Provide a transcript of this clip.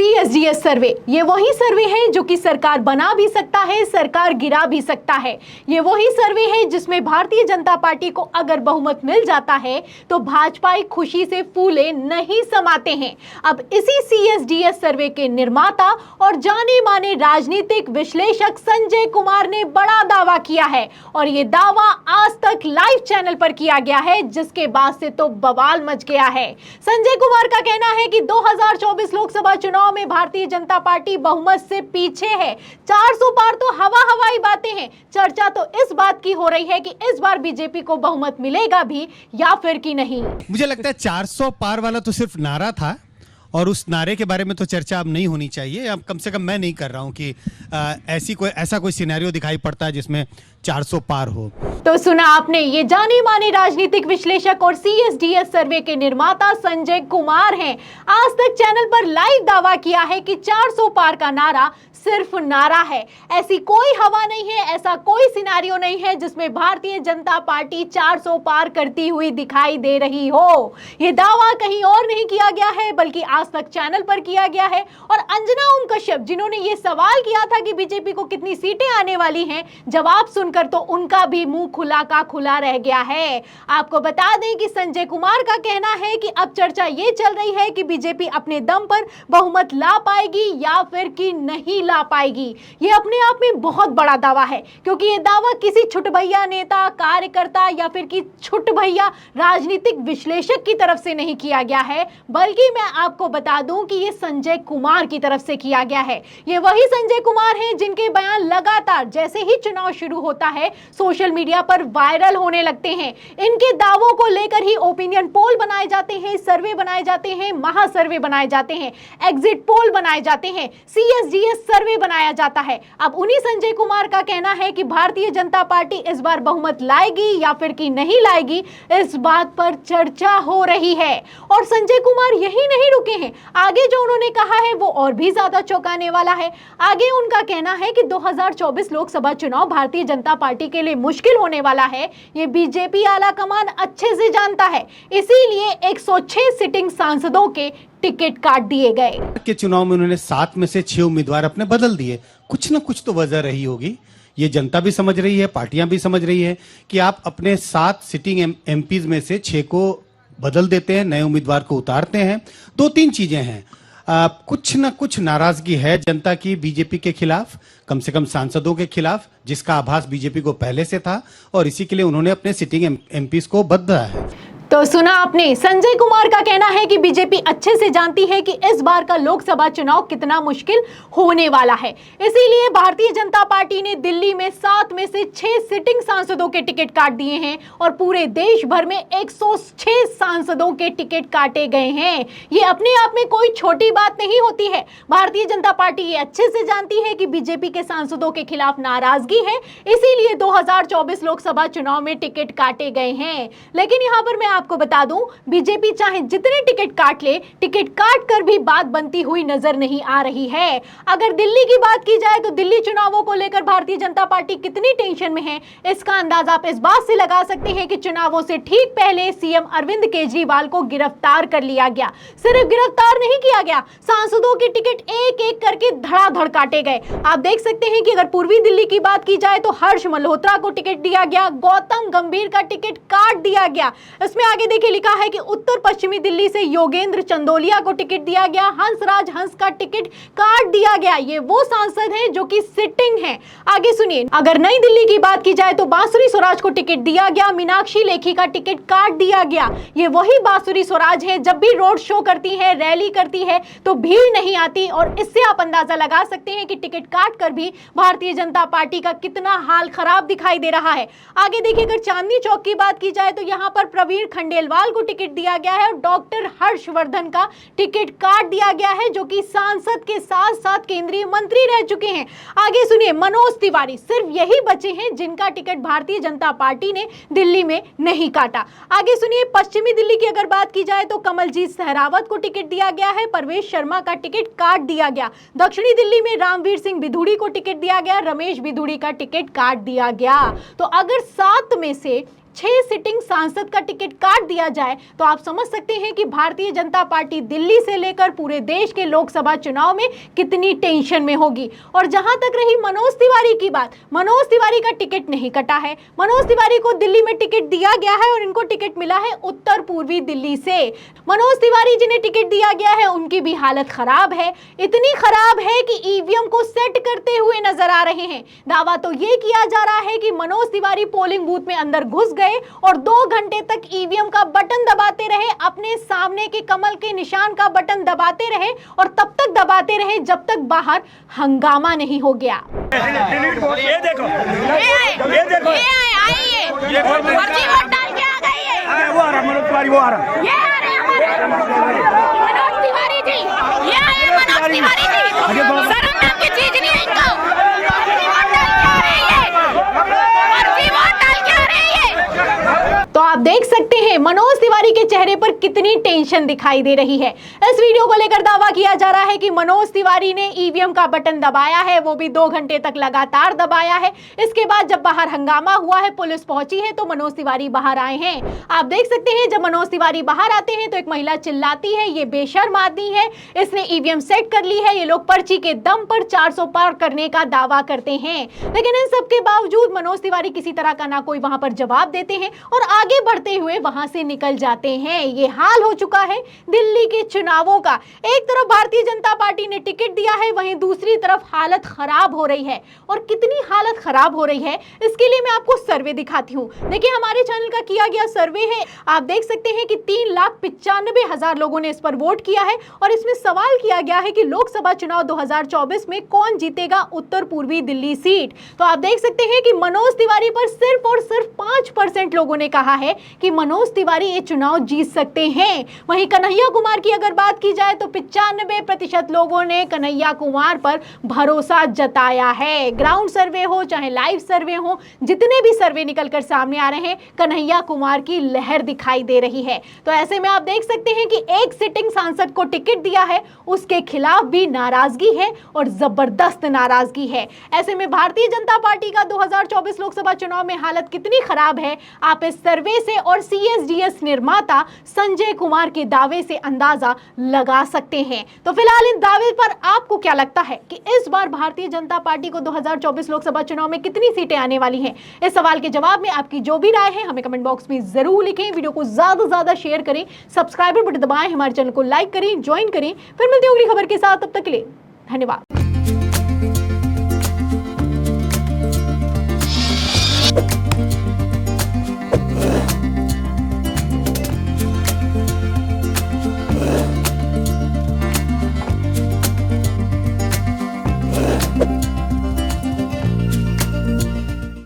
CSDS सर्वे ये वही सर्वे है जो कि सरकार बना भी सकता है, सरकार गिरा भी सकता है। ये वही सर्वे है जिसमें भारतीय जनता पार्टी को अगर बहुमत मिल जाता है तो भाजपाई खुशी से फूले नहीं समाते हैं। अब इसी CSDS सर्वे के निर्माता और जाने माने राजनीतिक विश्लेषक संजय कुमार ने बड़ा दावा किया है और ये दावा आज तक लाइव चैनल पर किया गया है, जिसके बाद से तो बवाल मच गया है। संजय कुमार का कहना है कि 2024 लोकसभा चुनाव में भारतीय जनता पार्टी बहुमत से पीछे है। 400 पार तो हवाई बातें हैं। चर्चा तो इस बात की हो रही है कि इस बार बीजेपी को बहुमत मिलेगा भी या फिर कि नहीं। मुझे लगता है 400 पार वाला तो सिर्फ नारा था और उस नारे के बारे में तो चर्चा अब नहीं होनी चाहिए। अब कम से कम मैं नहीं कर रहा हूं कि ऐसा कोई सिनेरियो दिखाई पड़ता है जिसमें 400 पार हो। तो सुना आपने, ये जाने माने राजनीतिक विश्लेषक और CSDS सर्वे के निर्माता संजय कुमार हैं। आज तक चैनल पर लाइव दावा किया है कि 400 पार का नारा सिर्फ नारा है। ऐसी कोई हवा नहीं है, ऐसा कोई सिनेरियो नहीं है जिसमें भारतीय जनता पार्टी 400 पार करती हुई दिखाई दे रही हो। ये दावा कहीं और नहीं किया गया है बल्कि आज तक चैनल पर किया गया है। और अंजना ओम कश्यप, जिन्होंने ये सवाल किया था कि बीजेपी को कितनी सीटें आने वाली हैं, जवाब सुनकर तो उनका भी मुंह खुला का खुला रह गया है। आपको बता दें कि संजय कुमार का कहना है कि अब चर्चा ये चल रही है कि बीजेपी अपने दम पर बहुमत ला पाएगी या फिर कि नहीं ला पाएगी। ये अपने आप में बहुत बड़ा दावा है, क्योंकि ये दावा किसी छुटभैया नेता, कार्यकर्ता या फिर कि छुटभैया राजनीतिक विश्लेषक की तरफ से नहीं किया गया है, बल्कि मैं आपको बता दूं कि ये संजय कुमार की तरफ से किया गया है। ये वही संजय कुमार हैं जिनके बयान लगातार जैसे ही चुनाव शुरू होता है सोशल मीडिया पर वायरल होने लगते हैं। इनके दावों को लेकर ही ओपिनियन पोल बनाए जाते हैं, सर्वे बनाए जाते हैं, महासर्वे बनाए जाते हैं, एग्जिट पोल बनाए जाते हैं, CSDS सर्वे बनाया जाता है। अब उन्हीं संजय कुमार का कहना है कि भारतीय जनता पार्टी इस बार बहुमत लाएगी या फिर कि नहीं लाएगी, इस बात पर चर्चा हो रही है। और संजय कुमार यही नहीं रुके हैं, आगे जो उन्होंने कहा है वो और भी ज्यादा चौंकाने वाला है। आगे उनका कहना है कि 2024 लोकसभा चुनाव भारतीय जनता पार्टी के लिए मुश्किल होने वाला है। ये बीजेपी आला कमान अच्छे से जानता है, इसीलिए 106 सिटिंग सांसदों के टिकट काट दिए गए। के चुनाव में उन्होंने 7 में से 6 उम्मीदवार अपने बदल दिए। कुछ ना कुछ तो वजह रही होगी। ये जनता भी समझ रही है, पार्टियां भी समझ रही है कि आप अपने 7 सिटिंग MPs में से 6 को बदल देते हैं, नए उम्मीदवार को उतारते हैं। 2-3 चीजें हैं। कुछ न कुछ नाराजगी है जनता की बीजेपी के खिलाफ, कम से कम सांसदों के खिलाफ, जिसका आभास बीजेपी को पहले से था और इसी के लिए उन्होंने अपने सिटिंग MPs को बदला है। तो सुना आपने, संजय कुमार का कहना है कि बीजेपी अच्छे से जानती है कि इस बार का लोकसभा चुनाव कितना मुश्किल होने वाला है, इसीलिए भारतीय जनता पार्टी ने दिल्ली में 7 में से 6 सिटिंग सांसदों के टिकट काट दिए हैं और पूरे देश भर में 106 सांसदों के टिकट काटे गए हैं। ये अपने आप में कोई छोटी बात नहीं होती है। भारतीय जनता पार्टी ये अच्छे से जानती है कि बीजेपी के सांसदों के खिलाफ नाराजगी है, इसीलिए 2024 लोकसभा चुनाव में टिकट काटे गए हैं। लेकिन यहाँ पर मैं आपको बता दूं, बीजेपी चाहे जितने टिकट काट ले, टिकट काट कर भी बात बनती हुई नजर नहीं आ रही है। अगर दिल्ली की बात की जाए तो दिल्ली चुनावों को लेकर भारतीय जनता पार्टी कितनी टेंशन में है, इसका अंदाजा आप इस बात से लगा सकते हैं कि चुनावों से ठीक पहले सीएम अरविंद केजरीवाल को गिरफ्तार कर लिया गया। सिर्फ गिरफ्तार नहीं किया गया, सांसदों के टिकट एक एक करके धड़ाधड़ काटे गए। आप देख सकते हैं कि अगर पूर्वी दिल्ली की बात की जाए तो हर्ष मल्होत्रा को टिकट दिया गया, गौतम गंभीर का टिकट काट दिया गया। इसमें आगे देखिए लिखा है कि उत्तर पश्चिमी दिल्ली से योगेंद्र चंदोलिया को टिकट दिया गया, हंसराज हंस का टिकट काट दिया गया। ये वो सांसद हैं जो कि सिटिंग हैं। आगे सुनिए, अगर नई दिल्ली की बात की जाए तो बांसुरी स्वराज को टिकट दिया गया, मीनाक्षी लेखी का टिकट काट दिया गया। ये वही बांसुरी स्वराज है, जब भी रोड शो करती है, रैली करती है तो भीड़ नहीं आती, और इससे आप अंदाजा लगा सकते हैं कि टिकट काट कर भी भारतीय जनता पार्टी का कितना हाल खराब दिखाई दे रहा है। आगे देखिए, अगर चांदनी चौक की बात की जाए तो यहाँ पर प्रवीण खंडेलवाल को टिकट दिया गया है और डॉक्टर हर्षवर्धन का टिकट काट दिया गया है, जो कि सांसद के साथ साथ केंद्रीय मंत्री रह चुके हैं। आगे सुनिए, मनोज तिवारी, सिर्फ यही बचे हैं जिनका टिकट भारतीय जनता पार्टी ने दिल्ली में नहीं काटा। आगे सुनिए, पश्चिमी दिल्ली की अगर बात की जाए तो कमलजीत सहरावत को टिकट दिया गया है, परवेश शर्मा का टिकट काट दिया गया। दक्षिणी दिल्ली में रामवीर सिंह बिधूड़ी को टिकट दिया गया, रमेश बिधूड़ी का टिकट काट दिया गया। तो अगर 7 में से 6 सिटिंग सांसद का टिकट काट दिया जाए तो आप समझ सकते हैं कि भारतीय जनता पार्टी दिल्ली से लेकर पूरे देश के लोकसभा चुनाव में कितनी टेंशन में होगी। और जहां तक रही मनोज तिवारी की बात, मनोज तिवारी का टिकट नहीं कटा है। मनोज तिवारी को दिल्ली में टिकट दिया गया है और इनको टिकट मिला है उत्तर पूर्वी दिल्ली से। मनोज तिवारी जिन्हें टिकट दिया गया है उनकी भी हालत खराब है, इतनी खराब है कि ईवीएम को सेट करते हुए नजर आ रहे हैं। दावा तो यह किया जा रहा है कि मनोज तिवारी पोलिंग बूथ में अंदर घुस गए और 2 घंटे तक ईवीएम का बटन दबाते रहे, अपने सामने के कमल के निशान का बटन दबाते रहे और तब तक दबाते रहे जब तक बाहर हंगामा नहीं हो गया। ये देखो, ये देखो, ये फर्जी वोट डाल के आ गई है। वो आ रहा मनोज तिवारी, वो आ रहा, ये आ रहे हमारे मनोज तिवारी जी, ये आए मनोज तिवारी जी। शर्म नाम की चीज नहीं है इनको। फर्जी वोट डाल के आ रही है, फर्जी वोट डाल के आ रही है। तो आप देख सकते हैं मनोज तिवारी के चेहरे पर कितनी टेंशन दिखाई दे रही है। इस वीडियो को लेकर दावा किया जा रहा है कि मनोज तिवारी ने ईवीएम का बटन दबाया है, वो भी 2 घंटे तक लगातार दबाया है। इसके बाद जब बाहर हंगामा हुआ है, पुलिस पहुंची है तो मनोज तिवारी बाहर आए हैं। आप देख सकते हैं जब मनोज तिवारी बाहर आते हैं तो एक महिला चिल्लाती है, ये बेशर्म आदमी है, इसने ईवीएम सेट कर ली है। ये लोग पर्ची के दम पर 400 पार करने का दावा करते हैं, लेकिन इन सब के बावजूद मनोज तिवारी किसी तरह का ना कोई वहां पर जवाब देते हैं और आगे बढ़ते हुए वहां से निकल जाते हैं। ये हाल हो चुका है दिल्ली के चुनावों का। एक तरफ भारतीय जनता पार्टी ने टिकट दिया है, वहीं दूसरी तरफ हालत खराब हो रही है। और कितनी हालत खराब हो रही है इसके लिए मैं आपको सर्वे दिखाती हूँ। देखिए हमारे चैनल का किया गया सर्वे है, आप देख सकते हैं कि 3,95,000 लोगों ने इस पर वोट किया है और इसमें सवाल किया गया है कि लोकसभा चुनाव 2024 में कौन जीतेगा उत्तर पूर्वी दिल्ली सीट। तो आप देख सकते हैं कि मनोज तिवारी पर सिर्फ और सिर्फ 5% लोगों ने कहा है कि मनोज तिवारी ये चुनाव जीत सकते हैं। वहीं कन्हैया कुमार की अगर बात की जाए तो 95% लोगों ने कन्हैया कुमार पर भरोसा जताया है। ग्राउंड सर्वे हो चाहे लाइव सर्वे हो, जितने भी सर्वे निकलकर सामने आ रहे हैं, कन्हैया कुमार की लहर दिखाई दे रही है। तो ऐसे में आप देख सकते हैं कि एक सिटिंग सांसद को टिकट दिया है, उसके खिलाफ भी नाराजगी है और जबरदस्त नाराजगी है। ऐसे में भारतीय जनता पार्टी का 2024 लोकसभा चुनाव में हालत कितनी खराब है, आप इस सर्वे से और CSDS निर्माता संजय कुमार के दावे से अंदाजा लगा सकते हैं। तो फिलहाल इन दावे पर आपको क्या लगता है कि इस बार भारतीय जनता पार्टी को 2024 लोकसभा चुनाव में कितनी सीटें आने वाली हैं? इस सवाल के जवाब में आपकी जो भी राय है हमें कमेंट बॉक्स में जरूर लिखें। वीडियो को ज्यादा से ज्यादा शेयर करें, सब्सक्राइबर बटन दबाएं, हमारे चैनल को लाइक करें, ज्वाइन करें। फिर मिलते हैं अगली खबर के साथ, तब तक के लिए धन्यवाद।